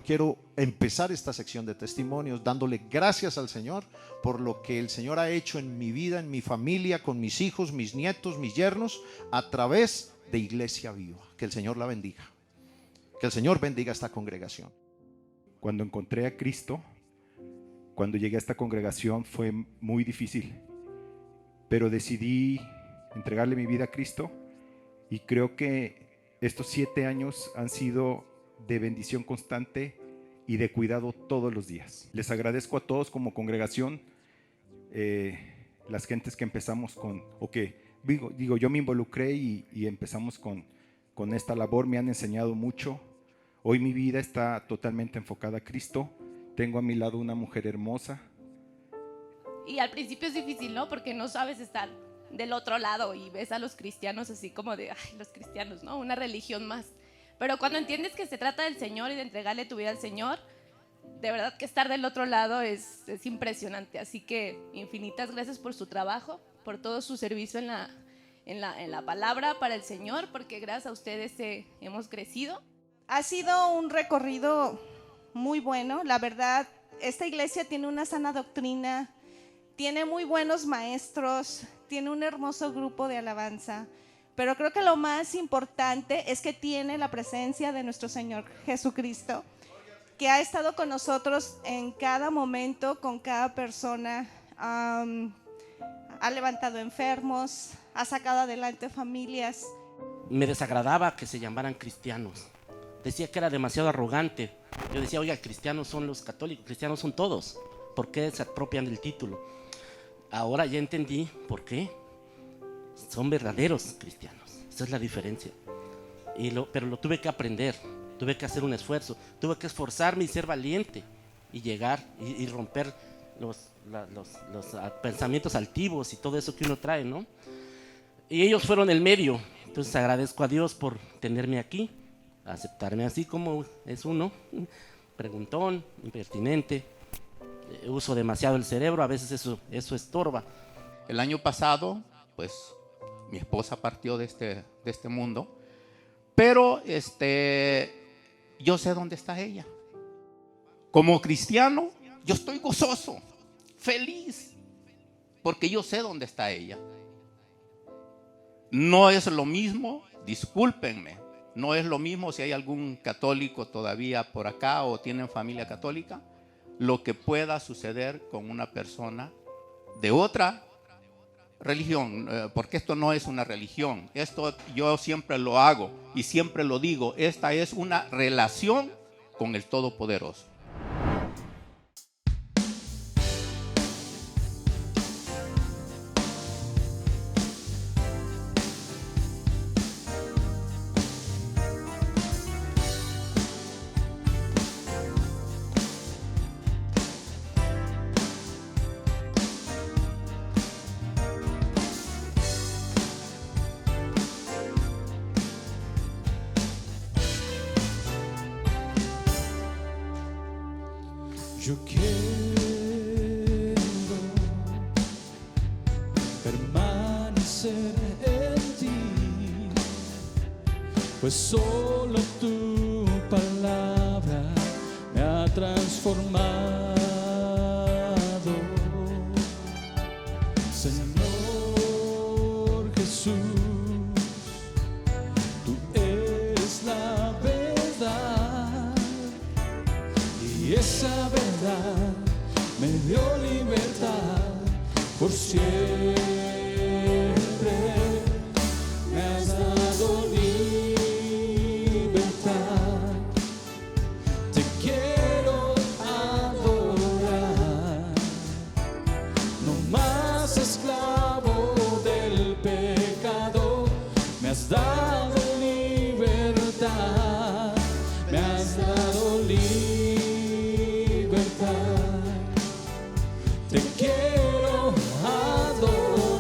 quiero empezar esta sección de testimonios dándole gracias al Señor por lo que el Señor ha hecho en mi vida, en mi familia, con mis hijos, mis nietos, mis yernos, a través de Iglesia Viva. Que el Señor la bendiga. Que el Señor bendiga esta congregación. Cuando encontré a Cristo, cuando llegué a esta congregación fue muy difícil, pero decidí entregarle mi vida a Cristo y creo que estos 7 años han sido de bendición constante y de cuidado todos los días. Les agradezco a todos como congregación, las gentes que empezamos yo me involucré y empezamos con esta labor, me han enseñado mucho. Hoy mi vida está totalmente enfocada a Cristo. Tengo a mi lado una mujer hermosa. Y al principio es difícil, ¿no? Porque no sabes estar del otro lado y ves a los cristianos así como de, ay, los cristianos, ¿no? Una religión más. Pero cuando entiendes que se trata del Señor y de entregarle tu vida al Señor, de verdad que estar del otro lado es impresionante. Así que infinitas gracias por su trabajo, por todo su servicio en la palabra para el Señor, porque gracias a ustedes hemos crecido. Ha sido un recorrido muy bueno. La verdad, esta iglesia tiene una sana doctrina, tiene muy buenos maestros, tiene un hermoso grupo de alabanza. Pero creo que lo más importante es que tiene la presencia de nuestro Señor Jesucristo, que ha estado con nosotros en cada momento, con cada persona. Ha levantado enfermos, ha sacado adelante familias. Me desagradaba que se llamaran cristianos. Decía que era demasiado arrogante. Yo decía, oiga, cristianos son los católicos, cristianos son todos. ¿Por qué se apropian del título? Ahora ya entendí por qué. Son verdaderos cristianos, esa es la diferencia. Pero lo tuve que aprender, tuve que hacer un esfuerzo, tuve que esforzarme y ser valiente y llegar y romper los pensamientos altivos y todo eso que uno trae, ¿no? Y ellos fueron el medio. Entonces agradezco a Dios por tenerme aquí, aceptarme así como es uno, preguntón, impertinente, uso demasiado el cerebro, a veces eso estorba. El año pasado, pues mi esposa partió de este mundo, pero yo sé dónde está ella. Como cristiano, yo estoy gozoso, feliz, porque yo sé dónde está ella. No es lo mismo, discúlpenme, no es lo mismo si hay algún católico todavía por acá o tienen familia católica, lo que pueda suceder con una persona de otra religión, porque esto no es una religión, esto yo siempre lo hago y siempre lo digo, esta es una relación con el Todopoderoso. Yo quiero permanecer en ti, pues solo tu palabra me ha transformado. Señor Jesús, tú eres la verdad y esa verdad me dio libertad por siempre. Me has dado libertad. Te quiero adorar. No más esclavo del pecado. Me has dado libertad. Me has dado libertad. Te quiero adorar.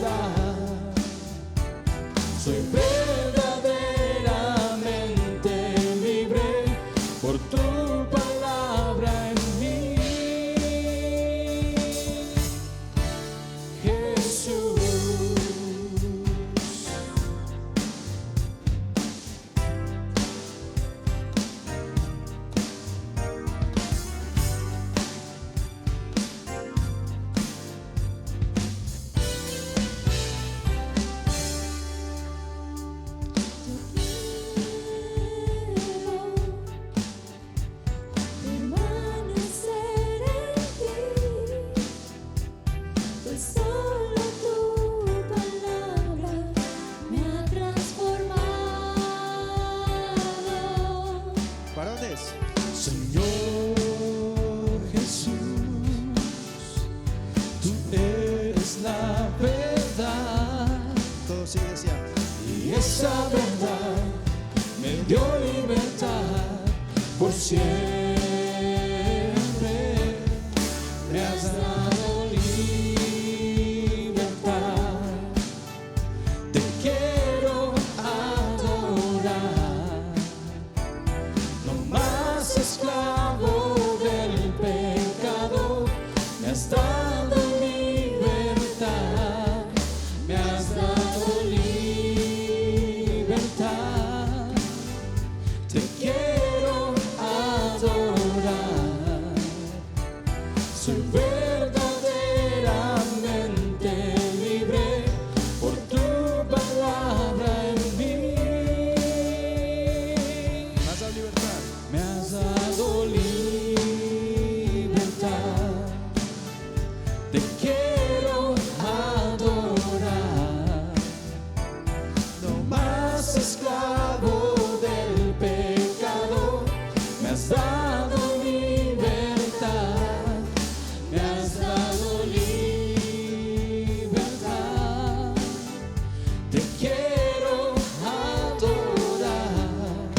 la verdad. Todo sigue decía. Y esa verdad me dio libertad por siempre. Me has dado libertad. Te quiero adorar. No más esclavo del pecado. Me has dado libertad. Me has dado libertad. Te quiero adorar. Soy verdaderamente libre por tu palabra en mí. Me has dado libertad. Me has dado libertad. Te quiero adorar. No más esclavo del pecado. Me has dado libertad. Me has dado libertad. Te quiero adorar.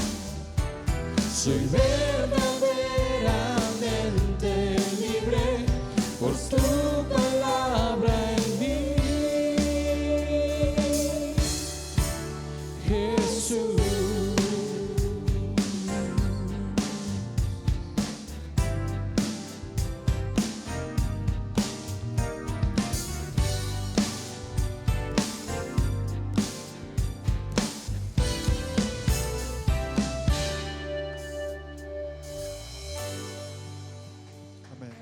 Soy verdaderamente libre por tu palabra en mí, Jesús. Amén.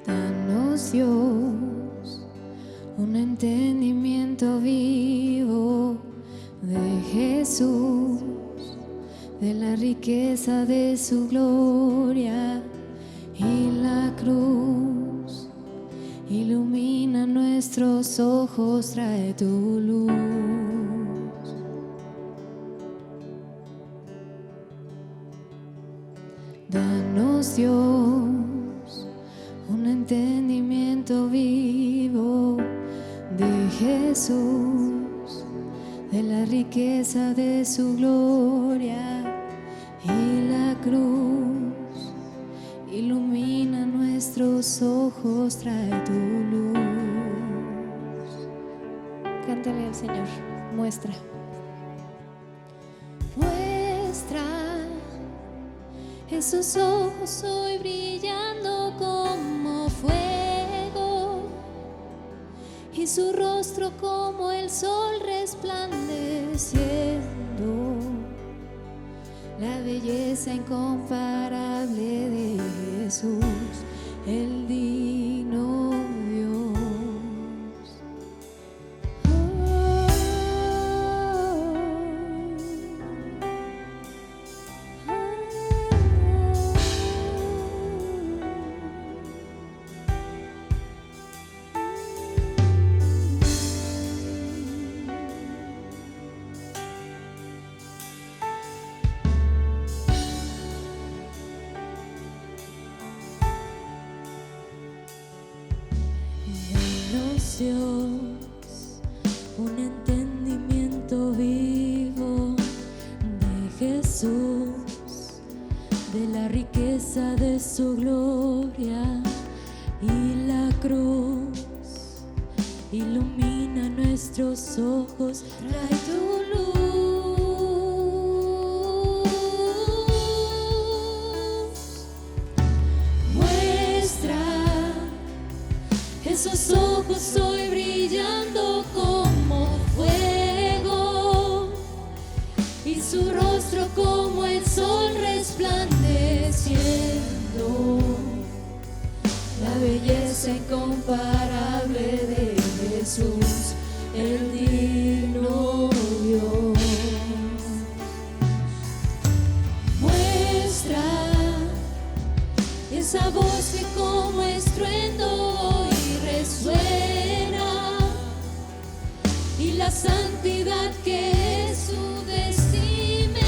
Danos Dios un entendimiento vivo de Jesús, de la riqueza de su gloria y la cruz. Ilumina nuestros ojos, trae tu luz. Danos Dios un entendimiento vivo de Jesús, de la riqueza de su gloria y la cruz. Ilumina nuestros ojos, trae tu luz. Cántale al Señor, muestra. Muestra esos ojos hoy brillando como fuego y su rostro como el sol resplandeciendo, la belleza incomparable de Jesús, el digno Dios. Danos Dios un entendimiento vivo de Jesús, de la riqueza de su gloria y la cruz. Ilumina nuestros ojos, trae tu luz. Muestra esos ojos hoy brillando como fuego y su rostro como el sol resplandeciendo, la belleza incomparable de Jesús, el digno Dios. Muestra esa voz que como estruendo hoy resuena, y la santidad que es su vestimenta,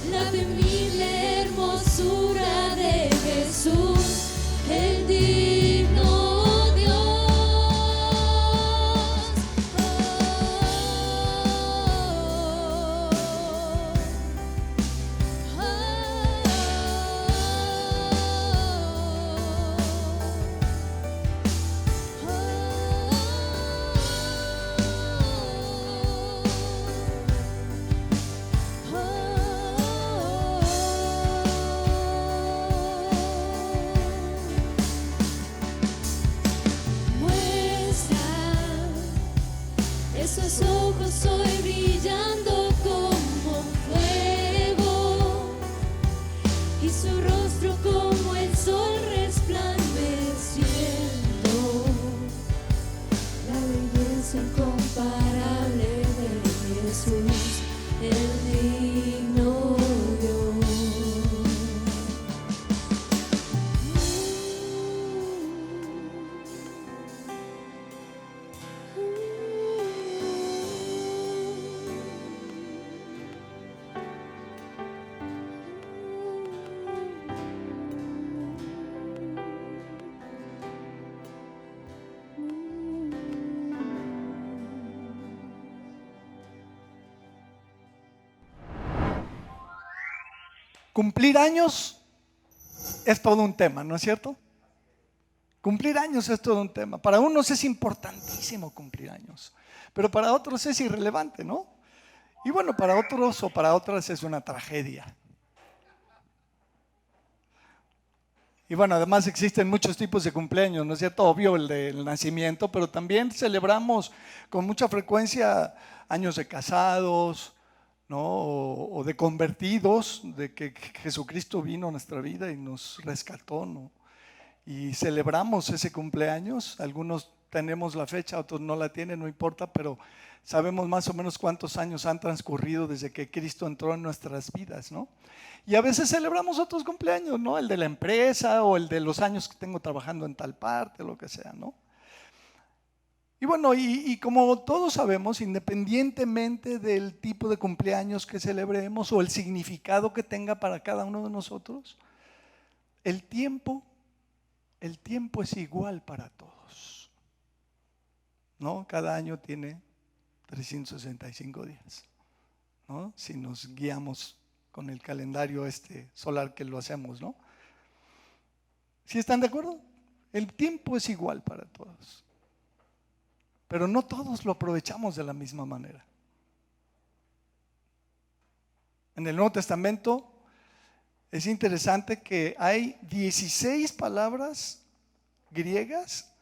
la temible hermosura de Jesús, el digno Dios. Muestra esos ojos hoy brillando como fuego, y su rostro como el sol resplandeciendo, la belleza incomparable de Jesús, el digno Dios. Cumplir años es todo un tema, ¿no es cierto? Cumplir años es todo un tema. Para unos es importantísimo cumplir años, pero para otros es irrelevante, ¿no? Y bueno, para otros o para otras es una tragedia. Y bueno, además existen muchos tipos de cumpleaños, ¿no es cierto? Obvio el del nacimiento, pero también celebramos con mucha frecuencia años de casados, ¿no? O de convertidos, de que Jesucristo vino a nuestra vida y nos rescató, ¿no? Y celebramos ese cumpleaños. Algunos tenemos la fecha, otros no la tienen, no importa, pero sabemos más o menos cuántos años han transcurrido desde que Cristo entró en nuestras vidas, ¿no? Y a veces celebramos otros cumpleaños, ¿no? El de la empresa o el de los años que tengo trabajando en tal parte, lo que sea, ¿no? Y bueno, y como todos sabemos, independientemente del tipo de cumpleaños que celebremos o el significado que tenga para cada uno de nosotros, el tiempo es igual para todos, ¿no? Cada año tiene 365 días, ¿no? Si nos guiamos con el calendario solar que lo hacemos, ¿no? ¿Sí están de acuerdo? El tiempo es igual para todos, pero no todos lo aprovechamos de la misma manera. En el Nuevo Testamento es interesante que hay 16 palabras griegas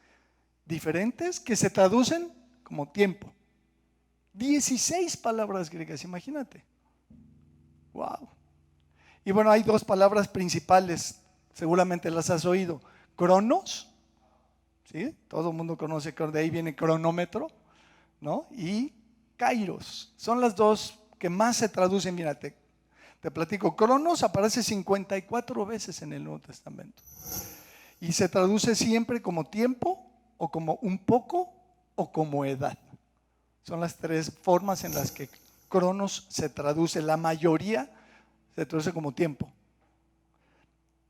diferentes que se traducen como tiempo. 16 palabras griegas, imagínate. Wow. Y bueno, hay dos palabras principales, seguramente las has oído. Cronos, ¿sí? Todo el mundo conoce que de ahí viene cronómetro, ¿no? Y kairos, son las dos que más se traducen. Mírate, te platico. Cronos aparece 54 veces en el Nuevo Testamento y se traduce siempre como tiempo o como un poco o como edad. Son las tres formas en las que cronos se traduce. La mayoría se traduce como tiempo.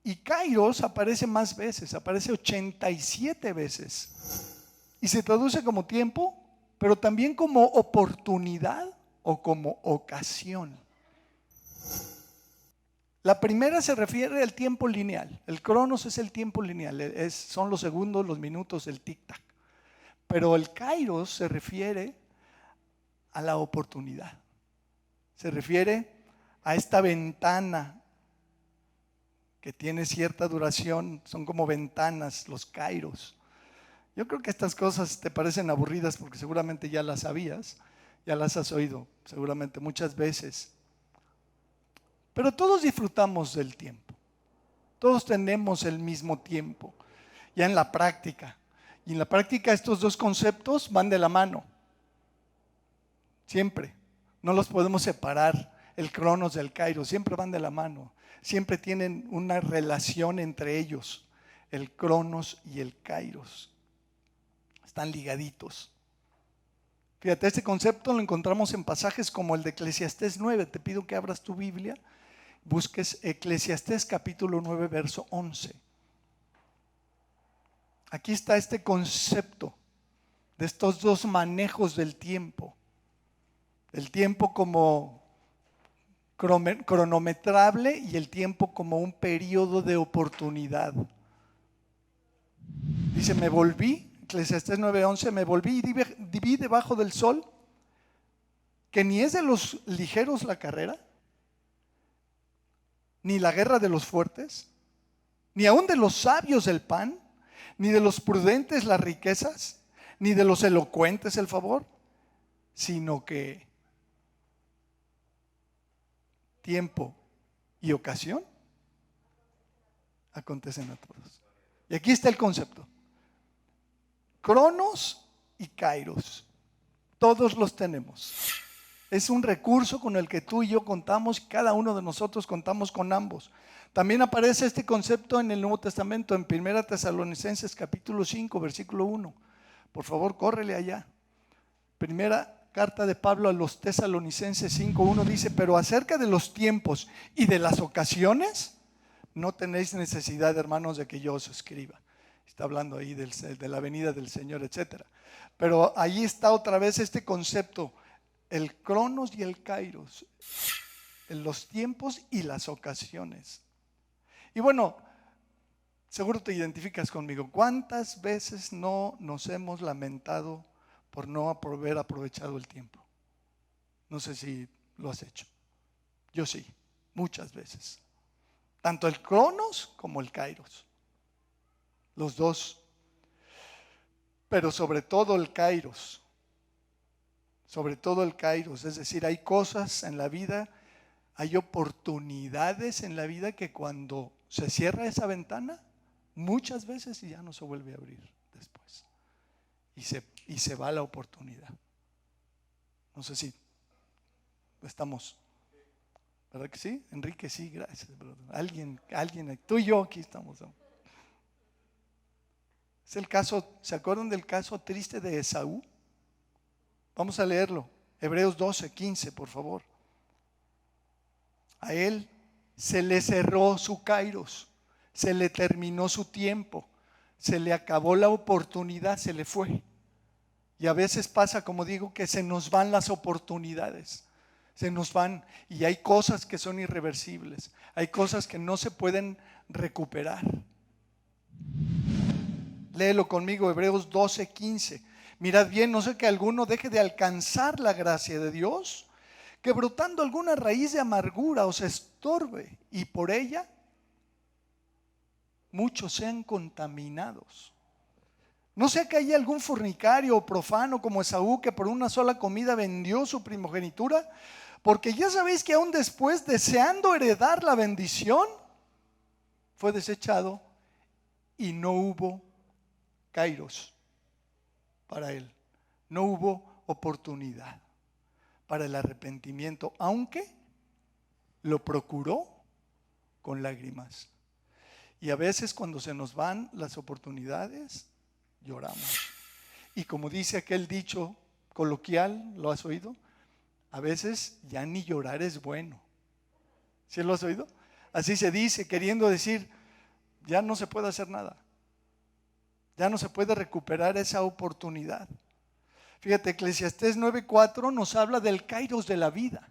Y kairos aparece más veces, aparece 87 veces. Y se traduce como tiempo, pero también como oportunidad o como ocasión. La primera se refiere al tiempo lineal. El cronos es el tiempo lineal, son los segundos, los minutos, el tic-tac. Pero el kairos se refiere a la oportunidad. Se refiere a esta ventana que tiene cierta duración, son como ventanas, los kairos. Yo creo que estas cosas te parecen aburridas porque seguramente ya las sabías, ya las has oído seguramente muchas veces. Pero todos disfrutamos del tiempo, todos tenemos el mismo tiempo, ya en la práctica, Y en la práctica estos dos conceptos van de la mano. Siempre. No los podemos separar, el Cronos del Kairos. Siempre van de la mano. Siempre tienen una relación entre ellos, el Cronos y el Kairos. Están ligaditos. Fíjate, este concepto lo encontramos en pasajes como el de Eclesiastés 9. Te pido que abras tu Biblia, busques Eclesiastés capítulo 9, verso 11. Aquí está este concepto de estos dos manejos del tiempo. El tiempo como cronometrable y el tiempo como un periodo de oportunidad. Dice, me volví, Eclesiastés 9:11, me volví y vi debajo del sol que ni es de los ligeros la carrera, ni la guerra de los fuertes, ni aun de los sabios el pan, ni de los prudentes las riquezas, ni de los elocuentes el favor, sino que tiempo y ocasión acontecen a todos. Y aquí está el concepto. Cronos y Kairos. Todos los tenemos. Es un recurso con el que tú y yo contamos, cada uno de nosotros contamos con ambos. También aparece este concepto en el Nuevo Testamento, en 1 Tesalonicenses capítulo 5, versículo 1. Por favor, córrele allá. Primera carta de Pablo a los Tesalonicenses 5:1 dice, pero acerca de los tiempos y de las ocasiones, no tenéis necesidad, hermanos, de que yo os escriba. Está hablando ahí de la venida del Señor, etc. Pero ahí está otra vez este concepto, el Cronos y el Kairos, los tiempos y las ocasiones. Y bueno, seguro te identificas conmigo. ¿Cuántas veces no nos hemos lamentado por no haber aprovechado el tiempo? No sé si lo has hecho. Yo sí, muchas veces. Tanto el Cronos como el Kairos. Los dos. Pero sobre todo el Kairos. Sobre todo el Kairos. Es decir, hay cosas en la vida, hay oportunidades en la vida que cuando se cierra esa ventana, muchas veces ya no se vuelve a abrir después. Y se va la oportunidad. No sé si estamos, ¿verdad que sí? Enrique, sí, gracias, brother. Alguien, tú y yo aquí estamos. Es el caso, ¿se acuerdan del caso triste de Esaú? Vamos a leerlo. Hebreos 12:15, por favor. A él se le cerró su kairos, se le terminó su tiempo, se le acabó la oportunidad, se le fue. Y a veces pasa, como digo, que se nos van las oportunidades. Se nos van y hay cosas que son irreversibles. Hay cosas que no se pueden recuperar. Léelo conmigo, Hebreos 12:15. Mirad bien, no sé que alguno deje de alcanzar la gracia de Dios, que brotando alguna raíz de amargura os estorbe y por ella muchos sean contaminados. No sea que haya algún fornicario o profano como Esaú, que por una sola comida vendió su primogenitura, porque ya sabéis que aún después, deseando heredar la bendición, fue desechado y no hubo kairos para él. No hubo oportunidad para el arrepentimiento, aunque lo procuró con lágrimas. Y a veces cuando se nos van las oportunidades, lloramos. Y como dice aquel dicho coloquial, ¿lo has oído? A veces ya ni llorar es bueno. ¿Sí lo has oído? Así se dice, queriendo decir, ya no se puede hacer nada. Ya no se puede recuperar esa oportunidad. Fíjate, Eclesiastés 9:4 nos habla del kairos de la vida.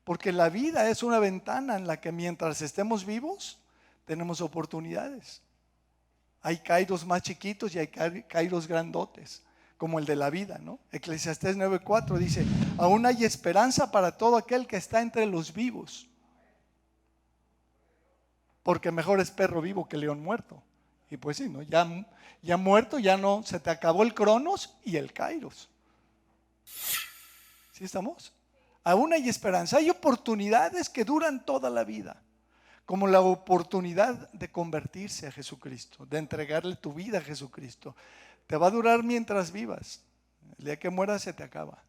Porque la vida es una ventana en la que mientras estemos vivos, tenemos oportunidades. Hay kairos más chiquitos y hay kairos grandotes, como el de la vida, ¿no? Eclesiastés 9:4 dice, aún hay esperanza para todo aquel que está entre los vivos. Porque mejor es perro vivo que león muerto. Y pues sí, ¿no? Ya muerto, ya no, se te acabó el Cronos y el Kairos. ¿Sí estamos? Aún hay esperanza, hay oportunidades que duran toda la vida. Como la oportunidad de convertirse a Jesucristo, de entregarle tu vida a Jesucristo. te va a durar mientras vivas. El día que mueras se te acaba.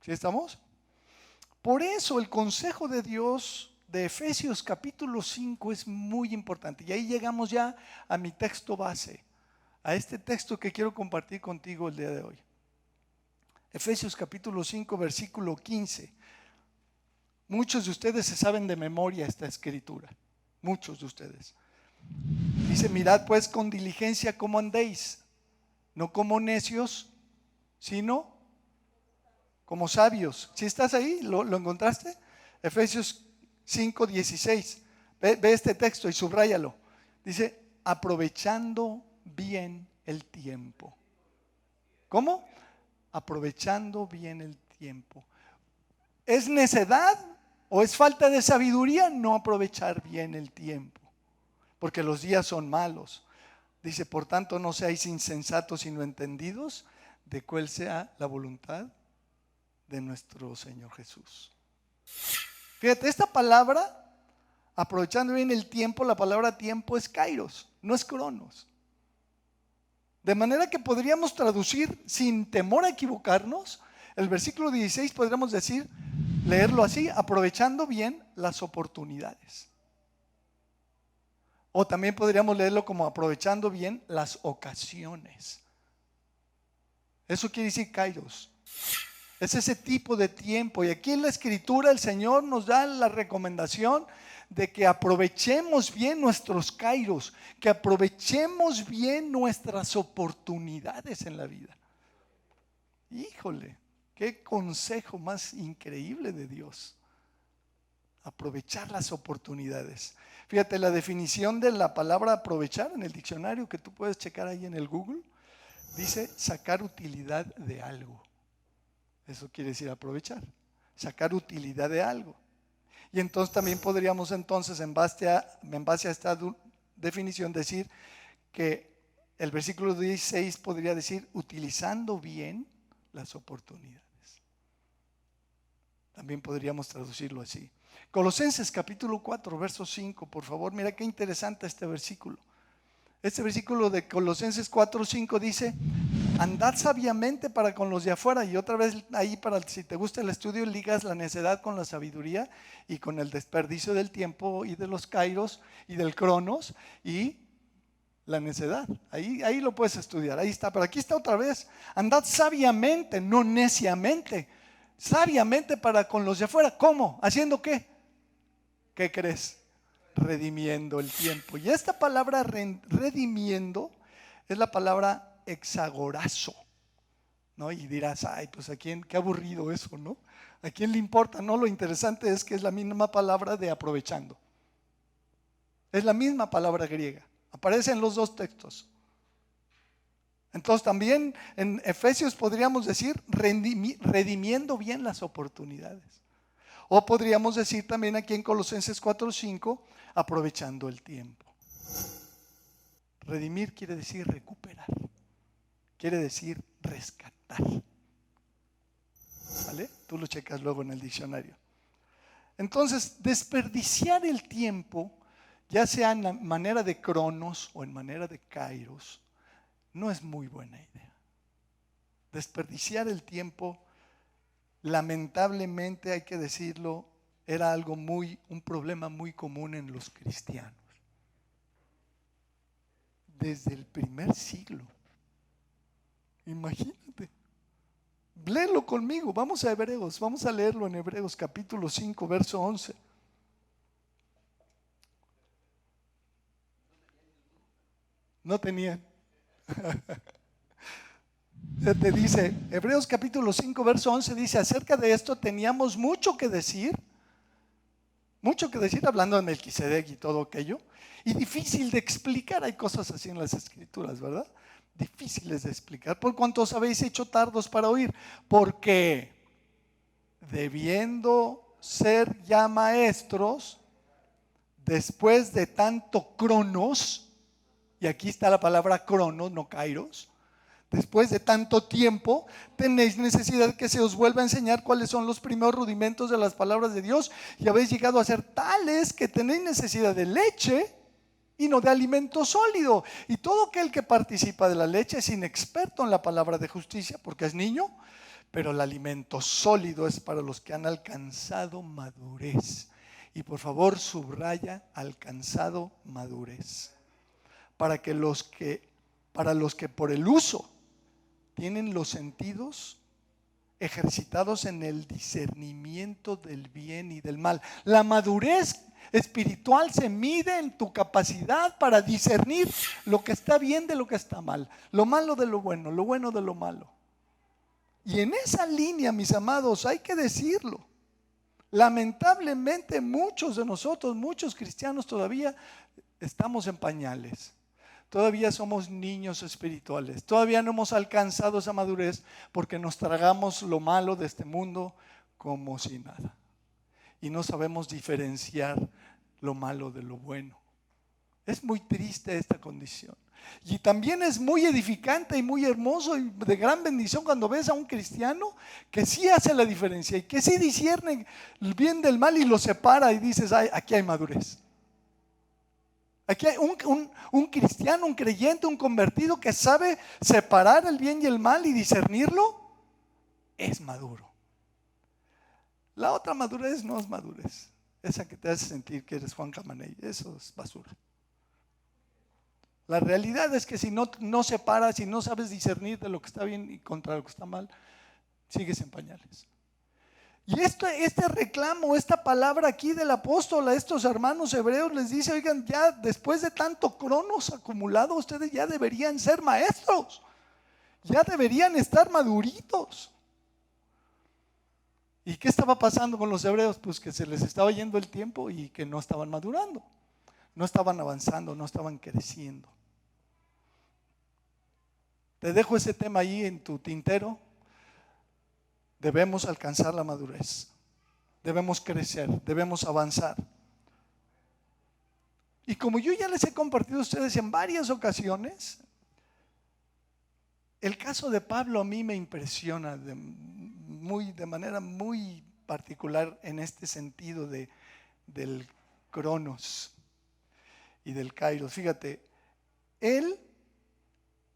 ¿Sí estamos? Por eso el consejo de Dios de Efesios capítulo 5 es muy importante. Y ahí llegamos ya a mi texto base, a este texto que quiero compartir contigo el día de hoy. Efesios capítulo 5, versículo 15. Muchos de ustedes se saben de memoria esta escritura. Muchos de ustedes. Dice, mirad pues con diligencia cómo andéis, no como necios, sino como sabios. ¿Sí estás ahí? ¿Lo encontraste? Efesios 5, 16. Ve este texto y subráyalo. Dice, aprovechando bien el tiempo. ¿Cómo? Aprovechando bien el tiempo. ¿Es necedad o es falta de sabiduría no aprovechar bien el tiempo? Porque los días son malos. Dice, por tanto, no seáis insensatos sino entendidos de cuál sea la voluntad de nuestro Señor Jesús. Fíjate, esta palabra, aprovechando bien el tiempo, la palabra tiempo es kairos, no es cronos. De manera que podríamos traducir sin temor a equivocarnos, el versículo 16 podríamos decir, leerlo así, aprovechando bien las oportunidades. O también podríamos leerlo como aprovechando bien las ocasiones. Eso quiere decir kairos. Es ese tipo de tiempo. Y aquí en la escritura el Señor nos da la recomendación de que aprovechemos bien nuestros kairos, que aprovechemos bien nuestras oportunidades en la vida. Híjole, qué consejo más increíble de Dios. Aprovechar las oportunidades. Fíjate, la definición de la palabra aprovechar en el diccionario que tú puedes checar ahí en el Google, dice sacar utilidad de algo. Eso quiere decir aprovechar, sacar utilidad de algo. Y entonces también podríamos entonces en base a esta definición decir que el versículo 16 podría decir utilizando bien las oportunidades. También podríamos traducirlo así. Colosenses capítulo 4, verso 5, por favor, mira qué interesante este versículo. Este versículo de Colosenses 4, 5 dice, andad sabiamente para con los de afuera. Y otra vez ahí, para si te gusta el estudio, ligas la necedad con la sabiduría y con el desperdicio del tiempo y de los kairos y del cronos y la necedad. Ahí lo puedes estudiar, ahí está. Pero aquí está otra vez, andad sabiamente, no neciamente. Sabiamente para con los de afuera. ¿Cómo? ¿Haciendo qué? ¿Qué crees? Redimiendo el tiempo. Y esta palabra redimiendo es la palabra exagorazo, ¿no? Y dirás, ay, pues a quién, qué aburrido eso, ¿no? ¿A quién le importa? No, lo interesante es que es la misma palabra de aprovechando. Es la misma palabra griega. Aparece en los dos textos. Entonces también en Efesios podríamos decir redimiendo bien las oportunidades. O podríamos decir también aquí en Colosenses 4:5 aprovechando el tiempo. Redimir quiere decir recuperar. Quiere decir rescatar. ¿Vale? Tú lo checas luego en el diccionario. Entonces, desperdiciar el tiempo, ya sea en manera de cronos o en manera de kairos, no es muy buena idea. Desperdiciar el tiempo, lamentablemente hay que decirlo, era un problema muy común en los cristianos. Desde el primer siglo. Imagínate. Léelo conmigo, vamos a Hebreos, vamos a leerlo en Hebreos capítulo 5, verso 11. No tenían. Te dice, Hebreos capítulo 5, verso 11 dice, acerca de esto teníamos mucho que decir hablando de Melquisedec y todo aquello, y difícil de explicar. Hay cosas así en las escrituras, ¿verdad? Difíciles de explicar. Por cuanto os habéis hecho tardos para oír, porque debiendo ser ya maestros, después de tanto cronos, y aquí está la palabra cronos, no kairos, después de tanto tiempo, tenéis necesidad que se os vuelva a enseñar cuáles son los primeros rudimentos de las palabras de Dios, y habéis llegado a ser tales que tenéis necesidad de leche y no de alimento sólido. Y todo aquel que participa de la leche es inexperto en la palabra de justicia porque es niño, pero el alimento sólido es para los que han alcanzado madurez. Y por favor subraya alcanzado madurez. Para los que por el uso tienen los sentidos ejercitados en el discernimiento del bien y del mal. La madurez espiritual se mide en tu capacidad para discernir lo que está bien de lo que está mal, lo malo de lo bueno de lo malo. Y en esa línea, mis amados, hay que decirlo. Lamentablemente muchos de nosotros, muchos cristianos todavía estamos en pañales. Todavía somos niños espirituales. Todavía no hemos alcanzado esa madurez porque nos tragamos lo malo de este mundo como si nada. Y no sabemos diferenciar lo malo de lo bueno. Es muy triste esta condición. Y también es muy edificante y muy hermoso y de gran bendición cuando ves a un cristiano que sí hace la diferencia y que sí discierne el bien del mal y lo separa y dices, ay, aquí hay madurez. Aquí hay un cristiano, un creyente, un convertido que sabe separar el bien y el mal y discernirlo, es maduro. La otra madurez no es madurez, esa que te hace sentir que eres Juan Camaney, eso es basura. La realidad es que si no separas, si no sabes discernir de lo que está bien y contra lo que está mal, sigues en pañales. Y este reclamo, esta palabra aquí del apóstol a estos hermanos hebreos les dice, oigan, ya después de tanto cronos acumulado, ustedes ya deberían ser maestros, ya deberían estar maduritos. ¿Y qué estaba pasando con los hebreos? Pues que se les estaba yendo el tiempo y que no estaban madurando, no estaban avanzando, no estaban creciendo. Te dejo ese tema ahí en tu tintero. Debemos alcanzar la madurez, debemos crecer, debemos avanzar. Y como yo ya les he compartido a ustedes en varias ocasiones, el caso de Pablo a mí me impresiona de manera muy particular en este sentido del Cronos y del Kairos. Fíjate, él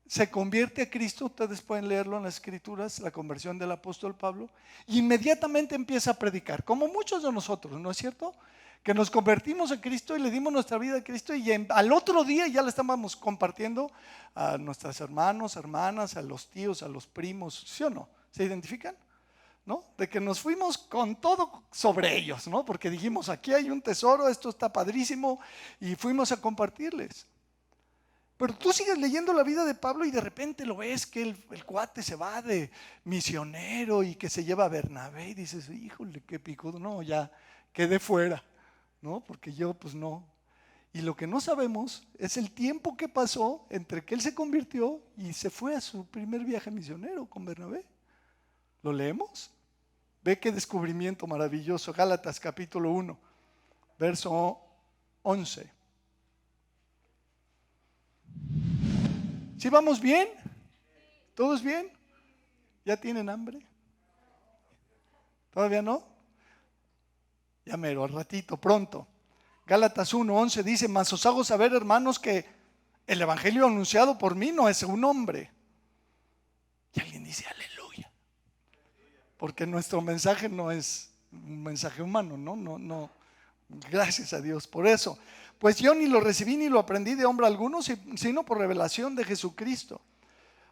se convierte a Cristo, ustedes pueden leerlo en las Escrituras, la conversión del apóstol Pablo, e inmediatamente empieza a predicar, como muchos de nosotros, ¿no es cierto? Que nos convertimos a Cristo y le dimos nuestra vida a Cristo y al otro día ya la estábamos compartiendo a nuestros hermanos, hermanas, a los tíos, a los primos, ¿sí o no? ¿Se identifican? ¿No? De que nos fuimos con todo sobre ellos, ¿no? Porque dijimos, aquí hay un tesoro, esto está padrísimo, y fuimos a compartirles. Pero tú sigues leyendo la vida de Pablo y de repente lo ves que el cuate se va de misionero y que se lleva a Bernabé y dices, híjole, qué picudo, no, ya quedé fuera, ¿no? Porque yo pues no. Y lo que no sabemos es el tiempo que pasó entre que él se convirtió y se fue a su primer viaje misionero con Bernabé. ¿Lo leemos? Ve qué descubrimiento maravilloso. Gálatas capítulo 1, verso 11. ¿Sí vamos bien? ¿Todos bien? ¿Ya tienen hambre? ¿Todavía no? Ya mero, al ratito, pronto. Gálatas 1:11 dice, mas os hago saber, hermanos, que el evangelio anunciado por mí no es un hombre. Y alguien dice, aleluya. Porque nuestro mensaje no es un mensaje humano, no. Gracias a Dios por eso. Pues yo ni lo recibí ni lo aprendí de hombre alguno, sino por revelación de Jesucristo.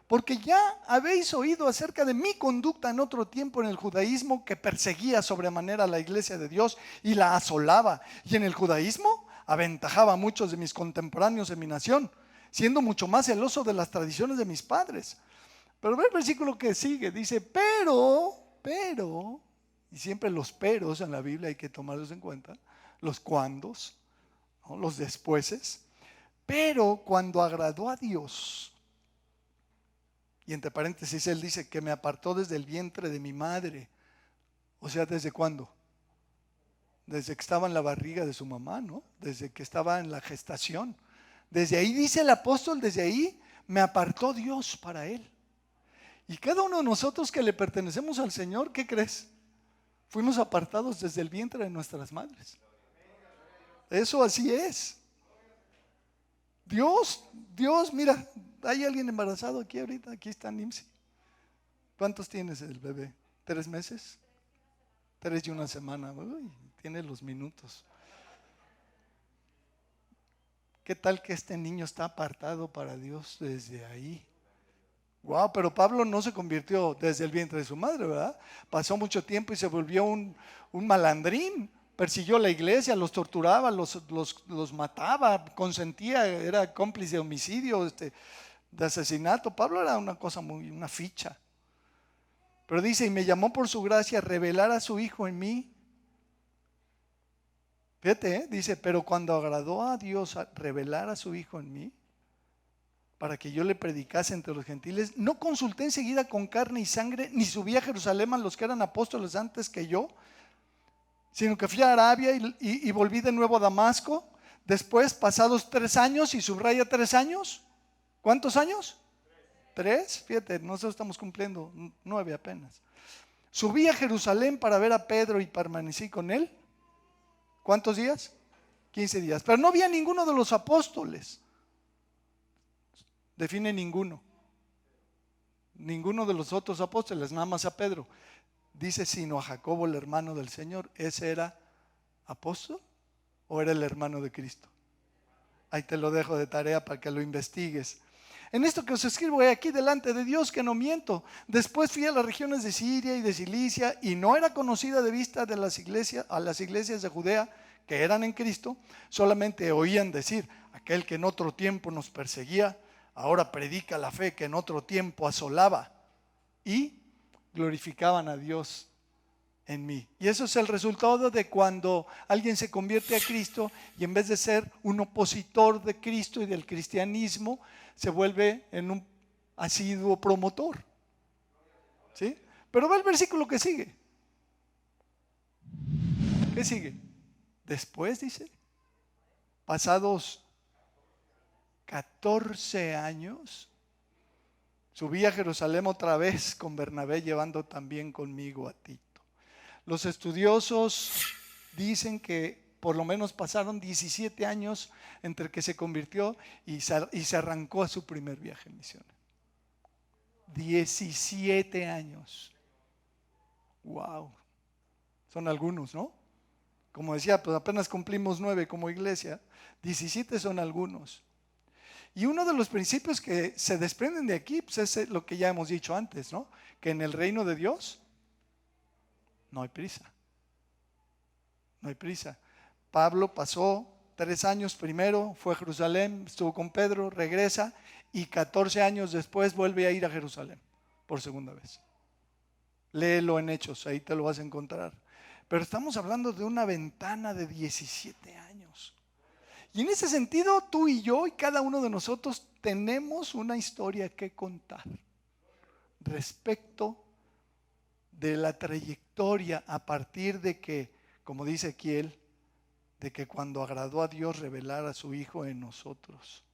Porque ya habéis oído acerca de mi conducta en otro tiempo en el judaísmo, que perseguía sobremanera a la iglesia de Dios y la asolaba. Y en el judaísmo aventajaba a muchos de mis contemporáneos en mi nación, siendo mucho más celoso de las tradiciones de mis padres. Pero ve el versículo que sigue, dice, pero, y siempre los peros en la Biblia hay que tomarlos en cuenta, los cuandos, ¿no? Los despuéses. Pero cuando agradó a Dios, y entre paréntesis él dice que me apartó desde el vientre de mi madre. O sea, ¿desde cuándo? Desde que estaba en la barriga de su mamá, ¿no? Desde que estaba en la gestación. Desde ahí dice el apóstol, desde ahí me apartó Dios para él. Y cada uno de nosotros que le pertenecemos al Señor, ¿qué crees? Fuimos apartados desde el vientre de nuestras madres. Eso así es. Dios, mira, ¿hay alguien embarazado aquí ahorita? Aquí está Nimsi. ¿Cuántos tienes el bebé? ¿3 meses? 3 y 1 semana. Uy, tiene los minutos. ¿Qué tal que este niño está apartado para Dios desde ahí? Wow, pero Pablo no se convirtió desde el vientre de su madre, ¿verdad? Pasó mucho tiempo y se volvió un malandrín. Persiguió la iglesia, los torturaba, los mataba, consentía, era cómplice de homicidio, de asesinato. Pablo era una ficha. Pero dice, y me llamó por su gracia a revelar a su Hijo en mí. Fíjate, dice, pero cuando agradó a Dios a revelar a su Hijo en mí, para que yo le predicase entre los gentiles, no consulté enseguida con carne y sangre, ni subí a Jerusalén a los que eran apóstoles antes que yo, sino que fui a Arabia y volví de nuevo a Damasco. Después, pasados 3 años, y subraya 3 años. ¿Cuántos años? 3. Fíjate, nosotros estamos cumpliendo 9 apenas. Subí a Jerusalén para ver a Pedro y permanecí con él. ¿Cuántos días? 15 días. Pero no vi a ninguno de los apóstoles. Define ninguno. Ninguno de los otros apóstoles, nada más a Pedro. Dice, sino a Jacobo, el hermano del Señor. ¿Ese era apóstol o era el hermano de Cristo? Ahí te lo dejo de tarea para que lo investigues. En esto que os escribo aquí delante de Dios, que no miento. Después fui a las regiones de Siria y de Cilicia, y no era conocida de vista de las iglesias, a las iglesias de Judea que eran en Cristo. Solamente oían decir, aquel que en otro tiempo nos perseguía, ahora predica la fe que en otro tiempo asolaba, y glorificaban a Dios en mí. Y eso es el resultado de cuando alguien se convierte a Cristo y en vez de ser un opositor de Cristo y del cristianismo, se vuelve en un asiduo promotor. ¿Sí? Pero ve el versículo que sigue. ¿Qué sigue? Después dice, pasados 14 años, subí a Jerusalén otra vez con Bernabé, llevando también conmigo a Tito. Los estudiosos dicen que por lo menos pasaron 17 años entre que se convirtió y se arrancó a su primer viaje en misiones. 17 años. Wow. Son algunos, ¿no? Como decía, pues apenas cumplimos 9 como iglesia. 17 son algunos. Y uno de los principios que se desprenden de aquí, pues es lo que ya hemos dicho antes, ¿no? Que en el reino de Dios no hay prisa. No hay prisa. Pablo pasó 3 años primero, fue a Jerusalén, estuvo con Pedro, regresa y 14 años después vuelve a ir a Jerusalén por segunda vez. Léelo en Hechos, ahí te lo vas a encontrar. Pero estamos hablando de una ventana de 17 años. Y en ese sentido, tú y yo y cada uno de nosotros tenemos una historia que contar respecto de la trayectoria a partir de que, como dice Ezequiel, de que cuando agradó a Dios revelar a su Hijo en nosotros.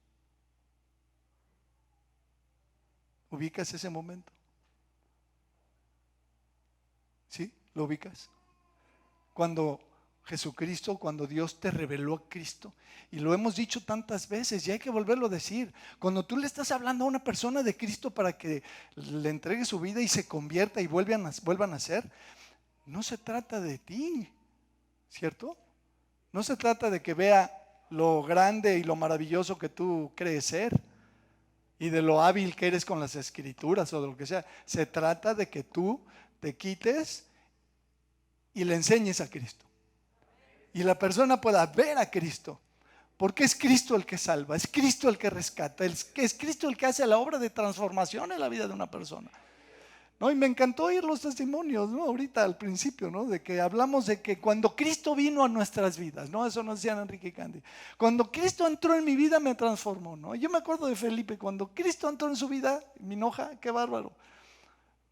¿Ubicas ese momento? ¿Sí? ¿Lo ubicas? Cuando Jesucristo, cuando Dios te reveló a Cristo, y lo hemos dicho tantas veces y hay que volverlo a decir, cuando tú le estás hablando a una persona de Cristo para que le entregue su vida y se convierta y vuelva a nacer, no se trata de ti, ¿cierto? No se trata de que vea lo grande y lo maravilloso que tú crees ser y de lo hábil que eres con las escrituras o de lo que sea. Se trata de que tú te quites y le enseñes a Cristo. Y la persona pueda ver a Cristo. Porque es Cristo el que salva, es Cristo el que rescata, es Cristo el que hace la obra de transformación en la vida de una persona. ¿No? Y me encantó oír los testimonios, ¿no? Ahorita al principio, ¿no? De que hablamos de que cuando Cristo vino a nuestras vidas, ¿no? Eso nos decían Enrique y Candy. Cuando Cristo entró en mi vida me transformó, ¿no? Yo me acuerdo de Felipe, cuando Cristo entró en su vida, mi hija, qué bárbaro,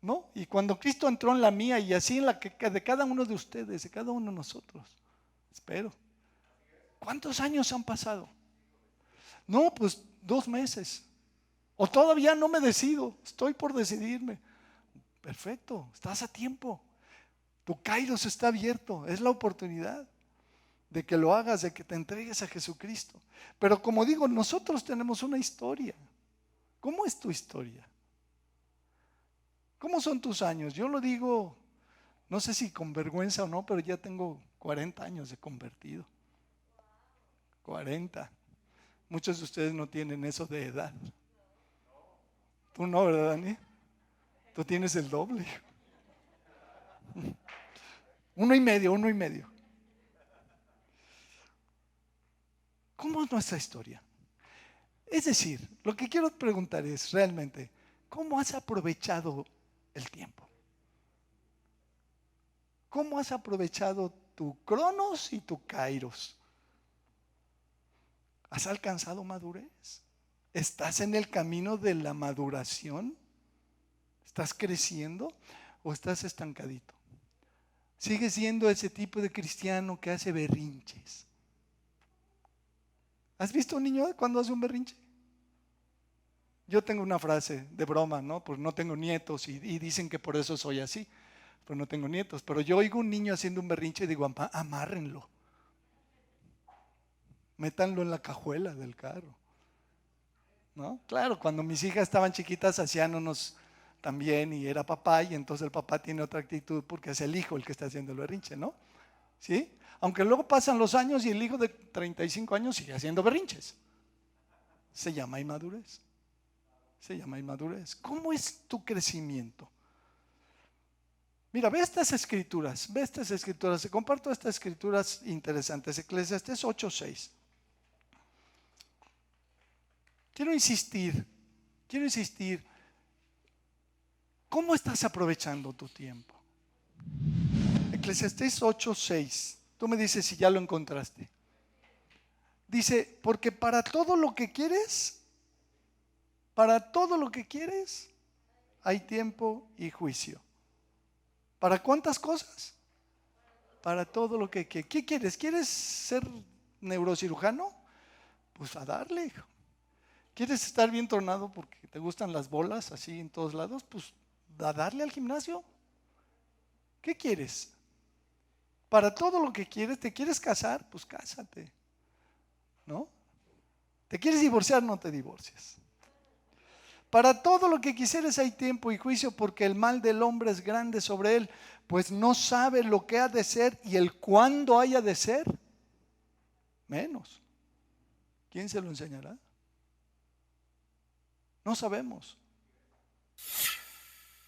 ¿no? Y cuando Cristo entró en la mía y así en la que de cada uno de ustedes, de cada uno de nosotros. Espero. ¿Cuántos años han pasado? No, pues 2 meses. O todavía no me decido, estoy por decidirme. Perfecto, estás a tiempo. Tu kairos está abierto, es la oportunidad. de que lo hagas, de que te entregues a Jesucristo. Pero como digo, nosotros tenemos una historia. ¿Cómo es tu historia? ¿Cómo son tus años? Yo lo digo, no sé si con vergüenza o no, pero ya tengo 40 años de convertido. 40. Muchos de ustedes no tienen eso de edad. Tú no, ¿verdad, Dani? Tú tienes el doble. 1.5, 1.5. ¿Cómo es nuestra historia? Es decir, lo que quiero preguntar es realmente, ¿cómo has aprovechado el tiempo? ¿Cómo has aprovechado tu cronos y tu kairos? ¿Has alcanzado madurez? ¿Estás en el camino de la maduración? ¿Estás creciendo o estás estancadito? ¿Sigues siendo ese tipo de cristiano que hace berrinches? ¿Has visto a un niño cuando hace un berrinche? Yo tengo una frase de broma, ¿no? Pues no tengo nietos y dicen que por eso soy así. Pues no tengo nietos. Pero yo oigo un niño haciendo un berrinche y digo, amárrenlo. Métanlo en la cajuela del carro. ¿No? Claro, cuando mis hijas estaban chiquitas hacían unos también y era papá y entonces el papá tiene otra actitud porque es el hijo el que está haciendo el berrinche, ¿no? ¿Sí? Aunque luego pasan los años y el hijo de 35 años sigue haciendo berrinches. Se llama inmadurez. Se llama inmadurez. ¿Cómo es tu crecimiento? Mira, ve estas escrituras. Te comparto estas escrituras interesantes. Eclesiastés 8:6. Quiero insistir. ¿Cómo estás aprovechando tu tiempo? Eclesiastés 8:6. Tú me dices si ya lo encontraste. Dice, porque para todo lo que quieres, hay tiempo y juicio. ¿Para cuántas cosas? Para todo lo que quieres. ¿Qué quieres? ¿Quieres ser neurocirujano? Pues a darle, hijo. ¿Quieres estar bien tronado porque te gustan las bolas así en todos lados? Pues a darle al gimnasio. ¿Qué quieres? Para todo lo que quieres, ¿te quieres casar? Pues cásate, ¿no? ¿Te quieres divorciar? No te divorcies. Para todo lo que quisieres hay tiempo y juicio, porque el mal del hombre es grande sobre él, pues no sabe lo que ha de ser y el cuándo haya de ser, menos. ¿Quién se lo enseñará? No sabemos.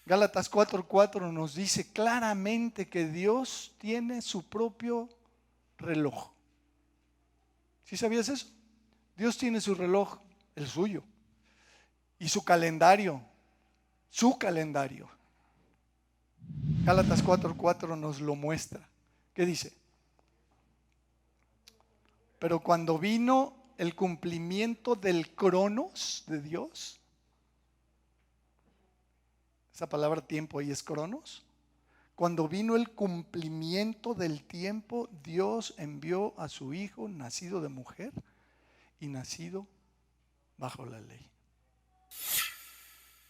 Gálatas 4:4 nos dice claramente que Dios tiene su propio reloj. ¿Sí sabías eso? Dios tiene su reloj, el suyo, y su calendario. Gálatas 4:4 nos lo muestra. ¿Qué dice? Pero cuando vino el cumplimiento del cronos de Dios, esa palabra tiempo ahí es cronos. Cuando vino el cumplimiento del tiempo, Dios envió a su Hijo, nacido de mujer y nacido bajo la ley.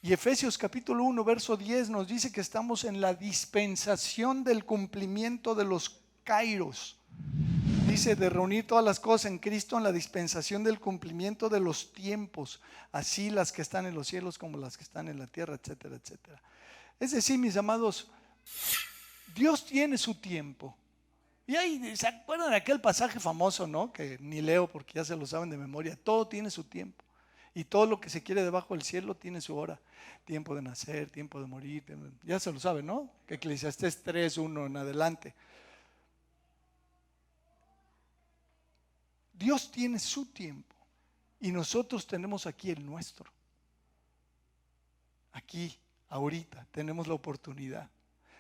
Y Efesios capítulo 1, verso 10 nos dice que estamos en la dispensación del cumplimiento de los kairos. Dice de reunir todas las cosas en Cristo en la dispensación del cumplimiento de los tiempos, así las que están en los cielos como las que están en la tierra, etcétera, etcétera. Es decir, mis amados, Dios tiene su tiempo. Y ahí, ¿se acuerdan de aquel pasaje famoso, no? Que ni leo porque ya se lo saben de memoria. Todo tiene su tiempo. Y todo lo que se quiere debajo del cielo tiene su hora. Tiempo de nacer, tiempo de morir. Ya se lo saben, ¿no? Que Eclesiastés 3:1 en adelante. Dios tiene su tiempo y nosotros tenemos aquí el nuestro. Aquí, ahorita, tenemos la oportunidad.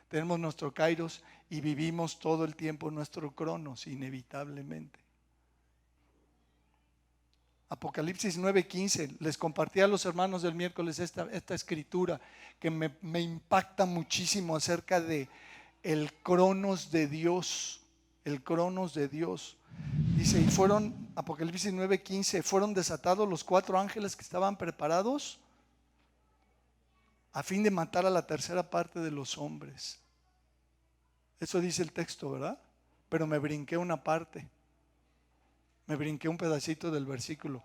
Tenemos nuestro kairos y vivimos todo el tiempo nuestro cronos, inevitablemente. Apocalipsis 9:15, les compartí a los hermanos del miércoles esta escritura que me impacta muchísimo acerca de el cronos de Dios. El cronos de Dios. Dice, y fueron, Apocalipsis 9:15, fueron desatados los 4 ángeles que estaban preparados a fin de matar a la tercera parte de los hombres. Eso dice el texto, ¿verdad? Pero me brinqué una parte. Me brinqué un pedacito del versículo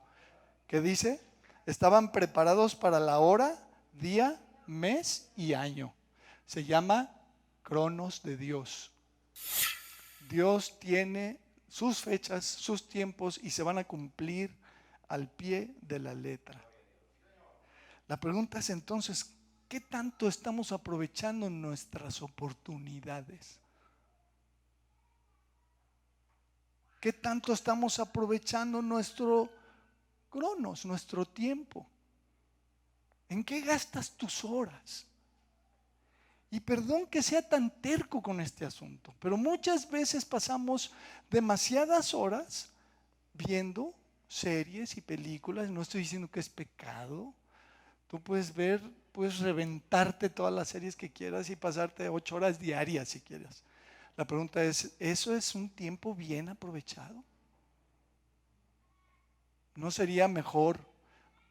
que dice, estaban preparados para la hora, día, mes y año. Se llama Cronos de Dios. Dios tiene sus fechas, sus tiempos y se van a cumplir al pie de la letra. La pregunta es entonces, ¿qué tanto estamos aprovechando nuestras oportunidades? ¿Qué tanto estamos aprovechando nuestro cronos, nuestro tiempo? ¿En qué gastas tus horas? Y perdón que sea tan terco con este asunto, pero muchas veces pasamos demasiadas horas viendo series y películas. No estoy diciendo que es pecado. Tú puedes ver, puedes reventarte todas las series que quieras y pasarte 8 horas diarias si quieres. La pregunta es, ¿eso es un tiempo bien aprovechado? ¿No sería mejor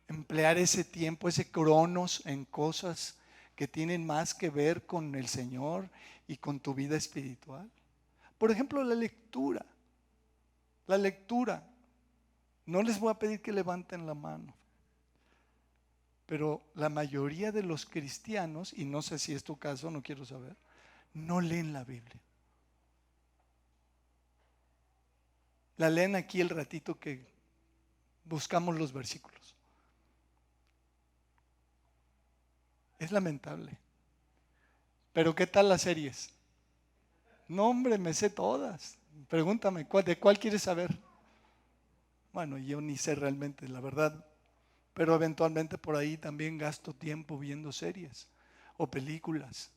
emplear ese tiempo, ese cronos, en cosas que tienen más que ver con el Señor y con tu vida espiritual? Por ejemplo, la lectura. La lectura. No les voy a pedir que levanten la mano, pero la mayoría de los cristianos, y no sé si es tu caso, no quiero saber, no leen la Biblia. La leen aquí el ratito que buscamos los versículos. Es lamentable. Pero ¿qué tal las series? No, hombre, me sé todas. Pregúntame, ¿de cuál quieres saber? Bueno, yo ni sé realmente, la verdad. Pero eventualmente por ahí también gasto tiempo viendo series o películas.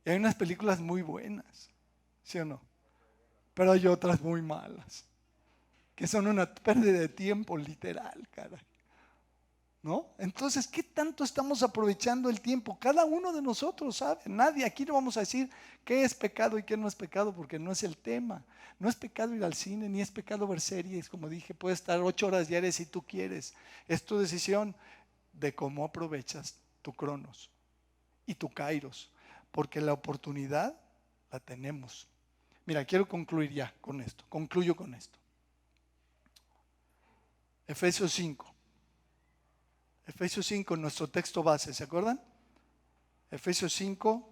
Y hay unas películas muy buenas, ¿sí o no? Pero hay otras muy malas, que son una pérdida de tiempo literal, caray. ¿No? Entonces, ¿qué tanto estamos aprovechando el tiempo? Cada uno de nosotros sabe, nadie, aquí no vamos a decir qué es pecado y qué no es pecado, porque no es el tema. No es pecado ir al cine, ni es pecado ver series, como dije, puedes estar 8 horas diarias si tú quieres. Es tu decisión de cómo aprovechas tu cronos y tu kairos, porque la oportunidad la tenemos. Mira, quiero concluir ya con esto, concluyo con esto. Efesios 5. Efesios 5, nuestro texto base, ¿se acuerdan? Efesios 5,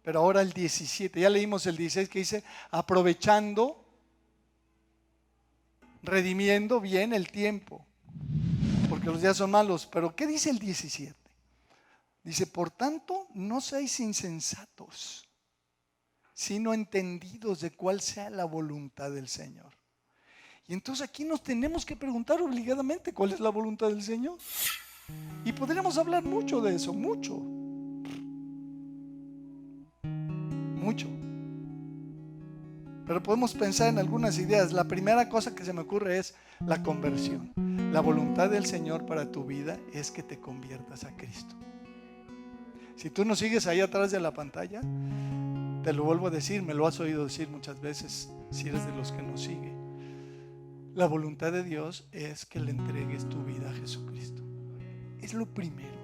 pero ahora el 17, ya leímos el 16 que dice, aprovechando, redimiendo bien el tiempo, porque los días son malos. Pero ¿qué dice el 17? Dice, por tanto, no seáis insensatos, sino entendidos de cuál sea la voluntad del Señor. Y entonces aquí nos tenemos que preguntar obligadamente, ¿cuál es la voluntad del Señor? Y podríamos hablar mucho de eso, mucho. Pero podemos pensar en algunas ideas. La primera cosa que se me ocurre es la conversión. La voluntad del Señor para tu vida es que te conviertas a Cristo. Si tú no sigues ahí atrás de la pantalla, te lo vuelvo a decir, me lo has oído decir muchas veces, si eres de los que nos sigue. La voluntad de Dios es que le entregues tu vida a Jesucristo. Es lo primero,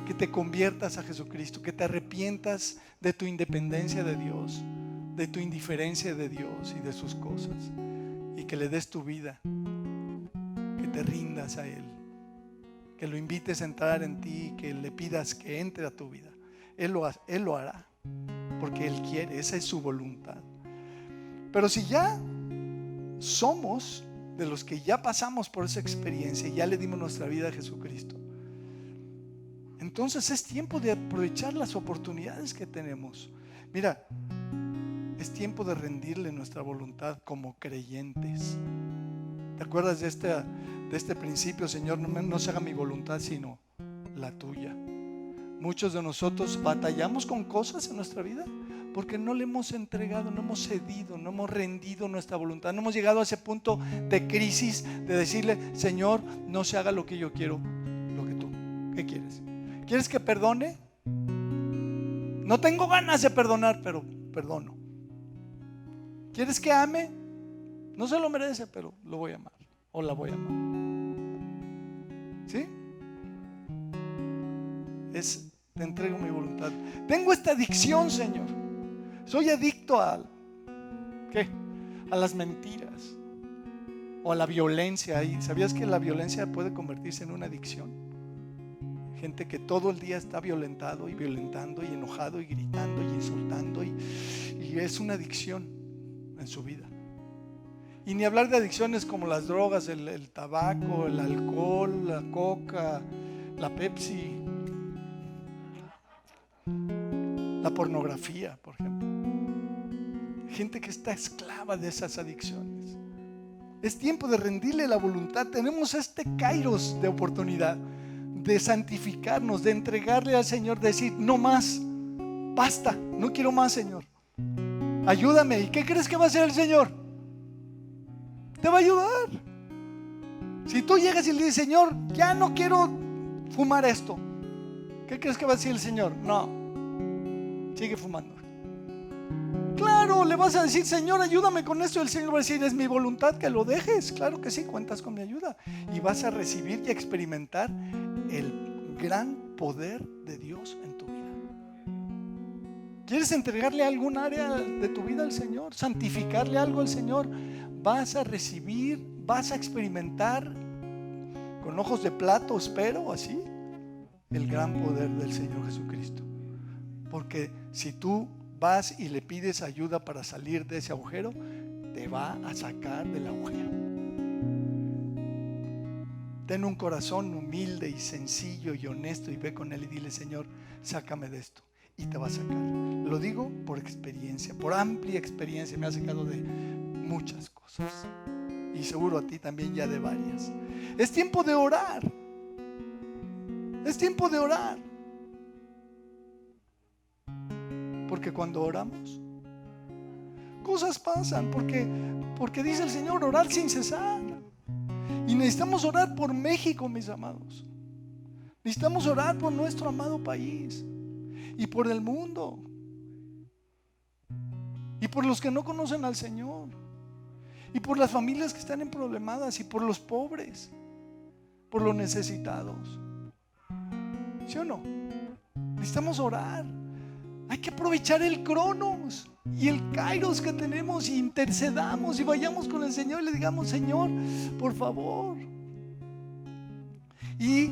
que te conviertas a Jesucristo, que te arrepientas de tu independencia de Dios, de tu indiferencia de Dios y de sus cosas, y que le des tu vida, que te rindas a Él, que lo invites a entrar en ti, que le pidas que entre a tu vida. Él lo hará, porque Él quiere, esa es su voluntad. Pero si ya somos de los que ya pasamos por esa experiencia y ya le dimos nuestra vida a Jesucristo, entonces es tiempo de aprovechar las oportunidades que tenemos. Mira, es tiempo de rendirle nuestra voluntad como creyentes. ¿Te acuerdas de este principio? Señor, no se haga mi voluntad sino la tuya. Muchos de nosotros batallamos con cosas en nuestra vida porque no le hemos entregado, no hemos cedido, no hemos rendido nuestra voluntad, no hemos llegado a ese punto de crisis de decirle, Señor, no se haga lo que yo quiero, lo que tú. ¿Qué quieres? ¿Quieres que perdone? No tengo ganas de perdonar, pero perdono. ¿Quieres que ame? No se lo merece, pero lo voy a amar o la voy a amar. ¿Sí? Te entrego mi voluntad. Tengo esta adicción, Señor. Soy adicto a ¿qué? A las mentiras. o a la violencia. ¿Y sabías que la violencia puede convertirse en una adicción? Gente que todo el día está violentado y violentando y enojado y gritando y insultando y es una adicción en su vida. Y ni hablar de adicciones como las drogas, el tabaco, el alcohol, la coca, la Pepsi, la pornografía, por ejemplo. Gente que está esclava de esas adicciones. Es tiempo de rendirle la voluntad. Tenemos este kairos de oportunidad de santificarnos, de entregarle al Señor, de decir, no más, basta, no quiero más, Señor. Ayúdame. ¿Y qué crees que va a hacer el Señor? Te va a ayudar. Si tú llegas y le dices, Señor, ya no quiero fumar esto, ¿qué crees que va a decir el Señor? No, sigue fumando. Claro, le vas a decir, Señor, ayúdame con esto. Y el Señor va a decir, es mi voluntad que lo dejes. Claro que sí, cuentas con mi ayuda. Y vas a recibir y a experimentar el gran poder de Dios en tu vida. ¿Quieres entregarle algún área de tu vida al Señor? ¿Santificarle algo al Señor? Vas a recibir, vas a experimentar con ojos de plato, espero, así, el gran poder del Señor Jesucristo. Porque si tú vas y le pides ayuda para salir de ese agujero, te va a sacar del agujero. Ten un corazón humilde y sencillo y honesto y ve con Él y dile, Señor, sácame de esto, y te va a sacar. Lo digo por experiencia, por amplia experiencia. Me ha sacado de muchas cosas y seguro a ti también ya de varias. Es tiempo de orar. Es tiempo de orar. Porque cuando oramos, cosas pasan. Porque dice el Señor, orar sin cesar. Y necesitamos orar por México, mis amados. Necesitamos orar por nuestro amado país y por el mundo y por los que no conocen al Señor y por las familias que están problemadas y por los pobres, por los necesitados. ¿Sí o no? Necesitamos orar. Hay que aprovechar el cronos y el kairos que tenemos y intercedamos y vayamos con el Señor y le digamos, Señor, por favor. Y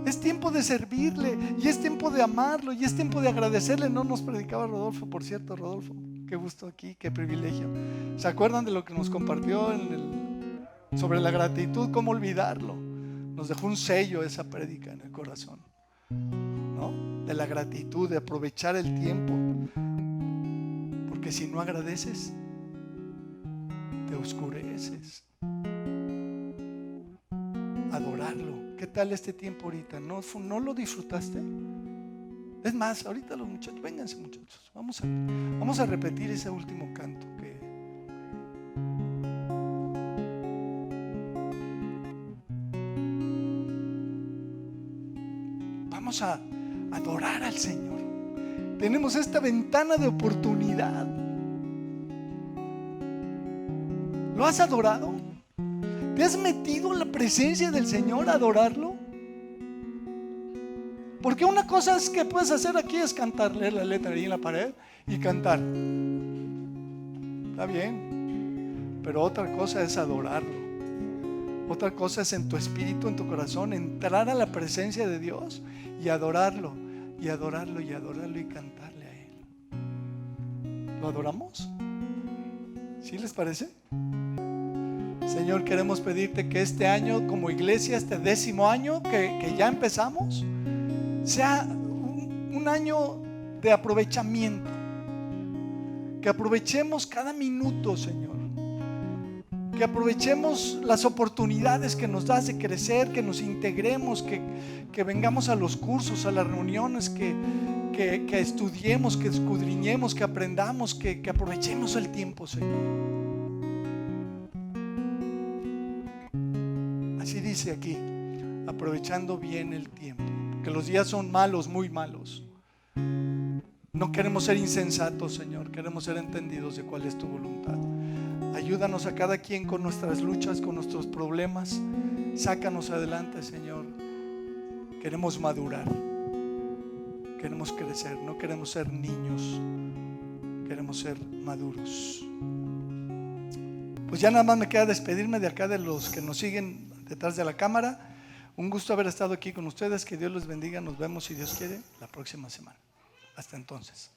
es tiempo de servirle y es tiempo de amarlo y es tiempo de agradecerle. No nos predicaba Rodolfo, por cierto, Rodolfo, qué gusto aquí, qué privilegio. ¿Se acuerdan de lo que nos compartió sobre la gratitud? ¿Cómo olvidarlo? Nos dejó un sello esa prédica en el corazón, ¿no? De la gratitud, de aprovechar el tiempo. Porque si no agradeces, te oscureces. Adorarlo. ¿Qué tal este tiempo ahorita? ¿No lo disfrutaste? Es más, ahorita los muchachos, vénganse muchachos, vamos a repetir ese último canto que vamos a adorar al Señor. Tenemos esta ventana de oportunidad. ¿Lo has adorado? ¿Te has metido en la presencia del Señor a adorarlo? Porque una cosa es que puedes hacer aquí es cantar, leer la letra ahí en la pared y cantar. Está bien, pero otra cosa es adorarlo. Otra cosa es en tu espíritu, en tu corazón, entrar a la presencia de Dios y adorarlo, y adorarlo, y adorarlo, y cantarle a Él. ¿Lo adoramos? ¿Sí les parece? Señor, queremos pedirte que este año como iglesia, este 10º año que ya empezamos, sea un año de aprovechamiento. Que aprovechemos cada minuto, Señor. Que aprovechemos las oportunidades que nos das de crecer, que nos integremos, que vengamos a los cursos, a las reuniones, que estudiemos, que escudriñemos, que aprendamos, que aprovechemos el tiempo, Señor. Así dice aquí, aprovechando bien el tiempo, que los días son malos, muy malos. No queremos ser insensatos, Señor, queremos ser entendidos de cuál es tu voluntad. Ayúdanos a cada quien con nuestras luchas, con nuestros problemas. Sácanos adelante, Señor. Queremos madurar, queremos crecer, no queremos ser niños, queremos ser maduros. Pues Pues ya nada más me queda despedirme de acá de los que nos siguen detrás de la cámara. Un gusto haber estado aquí con ustedes. Que Dios los bendiga. Nos vemos, si Dios quiere, la próxima semana. Hasta entonces.